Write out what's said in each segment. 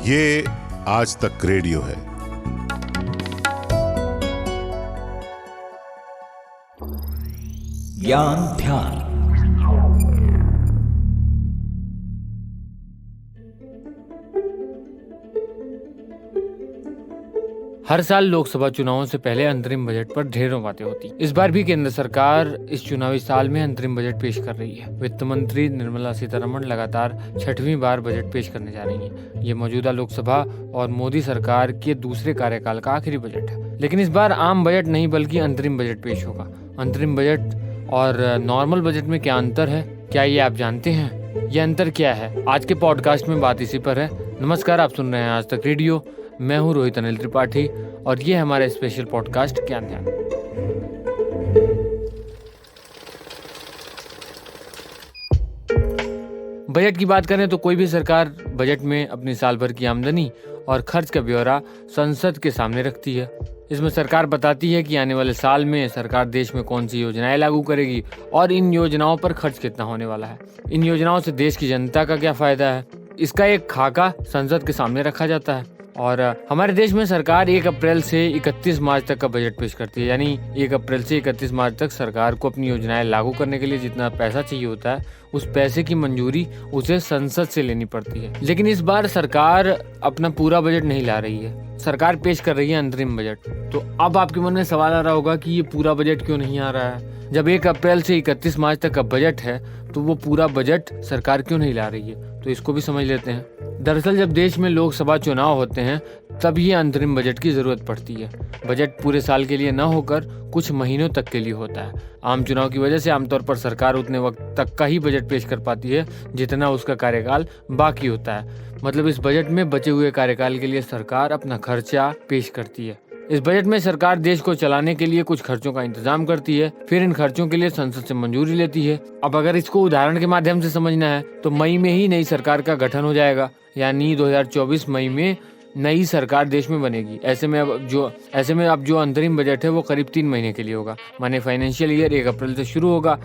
ये आज तक रेडियो है। ज्ञान ध्यान। हर साल लोकसभा चुनावों से पहले अंतरिम बजट पर ढेरों बातें होती। इस बार भी केंद्र सरकार इस चुनावी साल में अंतरिम बजट पेश कर रही है। वित्त मंत्री निर्मला सीतारमण लगातार 6वीं बार बजट पेश करने जा रही हैं। ये मौजूदा लोकसभा और मोदी सरकार के दूसरे कार्यकाल का आखिरी बजट है। लेकिन इस बार आम बजट नहीं बल्कि अंतरिम बजट पेश होगा। अंतरिम बजट और नॉर्मल बजट में क्या अंतर है, क्या ये आप जानते हैं? ये अंतर क्या है? आज के पॉडकास्ट में बात इसी पर है। नमस्कार, आप सुन रहे हैं आज तक रेडियो। मैं हूं रोहित अनिल त्रिपाठी और ये हमारा स्पेशल पॉडकास्ट ज्ञान ध्यान। बजट की बात करें तो कोई भी सरकार बजट में अपनी साल भर की आमदनी और खर्च का ब्यौरा संसद के सामने रखती है। इसमें सरकार बताती है कि आने वाले साल में सरकार देश में कौन सी योजनाएं लागू करेगी और इन योजनाओं पर खर्च कितना होने वाला है। इन योजनाओं से देश की जनता का क्या फायदा है, इसका एक खाका संसद के सामने रखा जाता है। और हमारे देश में सरकार 1 अप्रैल से 31 मार्च तक का बजट पेश करती है। यानी 1 अप्रैल से 31 मार्च तक सरकार को अपनी योजनाएं लागू करने के लिए जितना पैसा चाहिए होता है, उस पैसे की मंजूरी उसे संसद से लेनी पड़ती है। लेकिन इस बार सरकार अपना पूरा बजट नहीं ला रही है, सरकार पेश कर रही है अंतरिम बजट। तो अब आपके मन में सवाल आ रहा होगा कि ये पूरा बजट क्यों नहीं आ रहा है? जब 1 अप्रैल से 31 मार्च तक का बजट है तो वो पूरा बजट सरकार क्यों नहीं ला रही है? तो इसको भी समझ लेते हैं। दरअसल जब देश में लोकसभा चुनाव होते हैं तब ये अंतरिम बजट की जरूरत पड़ती है। बजट पूरे साल के लिए न होकर कुछ महीनों तक के लिए होता है। आम चुनाव की वजह से आमतौर पर सरकार उतने वक्त तक का ही बजट पेश कर पाती है जितना उसका कार्यकाल बाकी होता है। मतलब इस बजट में बचे हुए कार्यकाल के लिए सरकार अपना खर्चा पेश करती है। इस बजट में सरकार देश को चलाने के लिए कुछ खर्चों का इंतजाम करती है, फिर इन खर्चों के लिए संसद से मंजूरी लेती है। अब अगर इसको उदाहरण के माध्यम से समझना है तो मई में ही नई सरकार का गठन हो जाएगा। यानी 2024 मई में नई सरकार देश में बनेगी। ऐसे में अब जो अंतरिम बजट है वो करीब 3 महीने के लिए होगा। माने फाइनेंशियल ईयर 1 अप्रैल से शुरू होगा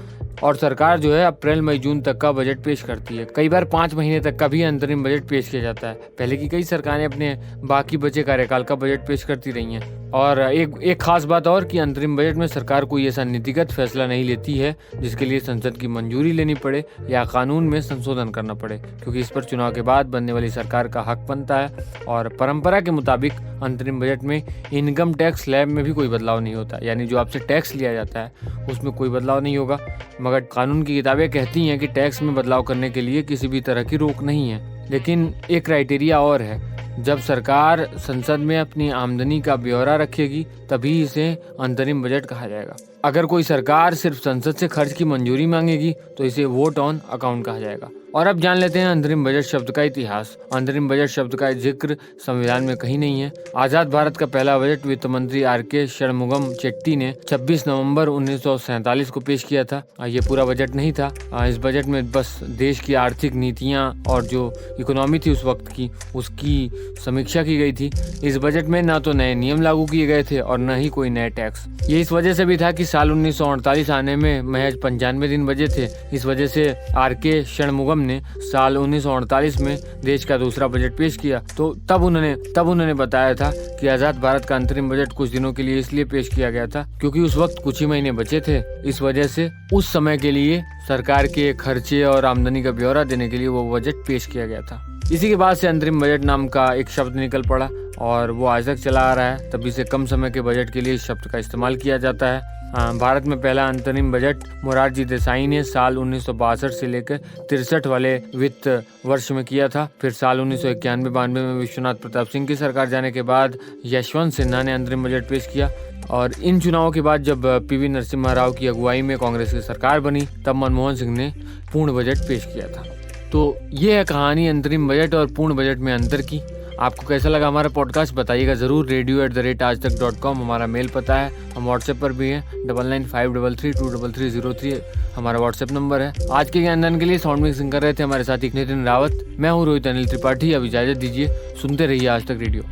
और सरकार जो है अप्रैल मई जून तक का बजट पेश करती है। कई बार 5 महीने तक का भी अंतरिम बजट पेश किया जाता है। पहले की कई सरकारें अपने बाकी बचे कार्यकाल का बजट पेश करती रही हैं। और एक खास बात और कि अंतरिम बजट में सरकार कोई ऐसा नीतिगत फैसला नहीं लेती है जिसके लिए संसद की मंजूरी लेनी पड़े या कानून में संशोधन करना पड़े, क्योंकि इस पर चुनाव के बाद बनने वाली सरकार का हक बनता है। और परंपरा के मुताबिक अंतरिम बजट में इनकम टैक्स स्लैब में भी कोई बदलाव नहीं होता। यानी जो आपसे टैक्स लिया जाता है उसमें कोई बदलाव नहीं होगा। मगर कानून की किताबें कहती हैं कि टैक्स में बदलाव करने के लिए किसी भी तरह की रोक नहीं है। लेकिन एक क्राइटेरिया और है, जब सरकार संसद में अपनी आमदनी का ब्यौरा रखेगी तभी इसे अंतरिम बजट कहा जाएगा। अगर कोई सरकार सिर्फ संसद से खर्च की मंजूरी मांगेगी तो इसे वोट ऑन अकाउंट कहा जाएगा। और अब जान लेते हैं अंतरिम बजट शब्द का इतिहास। अंतरिम बजट शब्द का जिक्र संविधान में कहीं नहीं है। आजाद भारत का पहला बजट वित्त मंत्री आर.के. षणमुगम चेट्टी ने 26 नवंबर 1947 को पेश किया था। ये पूरा बजट नहीं था। इस बजट में बस देश की आर्थिक नीतियां और जो इकोनॉमी थी उस वक्त की, उसकी समीक्षा की गई थी। इस बजट में न तो नए नियम लागू किए गए थे और न ही कोई नए टैक्स। ये इस वजह से भी था कि साल 1948 आने में महज 95 दिन बचे थे। इस वजह से आर.के. षणमुगम ने साल 1948 में देश का दूसरा बजट पेश किया। तो तब उन्होंने बताया था कि आजाद भारत का अंतरिम बजट कुछ दिनों के लिए इसलिए पेश किया गया था क्योंकि उस वक्त कुछ ही महीने बचे थे। इस वजह से उस समय के लिए सरकार के खर्चे और आमदनी का ब्यौरा देने के लिए वो बजट पेश किया गया था। इसी के बाद से अंतरिम बजट नाम का एक शब्द निकल पड़ा और वो आज तक चला आ रहा है। तभी से कम समय के बजट के लिए इस शब्द का इस्तेमाल किया जाता है। भारत में पहला अंतरिम बजट मोरारजी देसाई ने साल 1962 से लेकर 63 वाले वित्त वर्ष में किया था। फिर साल 1991-92 में विश्वनाथ प्रताप सिंह की सरकार जाने के बाद यशवंत सिन्हा ने अंतरिम बजट पेश किया। और इन चुनावों के बाद जब पी.वी. नरसिम्हा राव की अगुवाई में कांग्रेस की सरकार बनी तब मनमोहन सिंह ने पूर्ण बजट पेश किया था। तो ये है कहानी अंतरिम बजट और पूर्ण बजट में अंतर की। आपको कैसा लगा हमारा पॉडकास्ट बताइएगा ज़रूर। radio@aajtak.com हमारा मेल पता है। हम व्हाट्सएप पर भी हैं। 9953323303 हमारा व्हाट्सएप नंबर है। आज के ज्ञानदान के लिए साउंड मिक्सिंग कर रहे थे हमारे साथी नितिन रावत। मैं हूँ रोहित अनिल त्रिपाठी। अब इजाज़त दीजिए, सुनते रहिए आज तक रेडियो।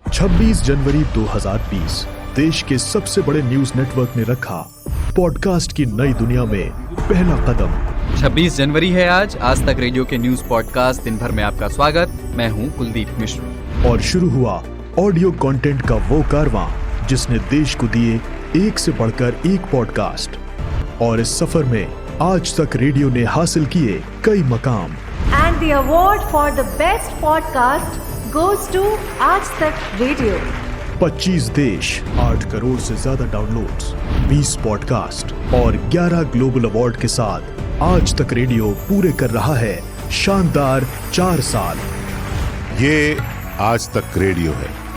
26 जनवरी 2020 देश के सबसे बड़े न्यूज नेटवर्क ने रखा पॉडकास्ट की नई दुनिया में पहला कदम। 26 जनवरी है आज तक रेडियो के न्यूज पॉडकास्ट दिन भर में आपका स्वागत। मैं हूं कुलदीप मिश्र। और शुरू हुआ ऑडियो कंटेंट का वो कारवां जिसने देश को दिए एक से बढ़कर एक पॉडकास्ट। और इस सफर में आज तक रेडियो ने हासिल किए कई मकाम। And the award for the best podcast goes to आज तक रेडियो। 25 देश, 8 करोड़ से ज्यादा डाउनलोड्स, 20 पॉडकास्ट और 11 ग्लोबल अवार्ड के साथ आज तक रेडियो पूरे कर रहा है शानदार 4 साल। ये आज तक रेडियो है।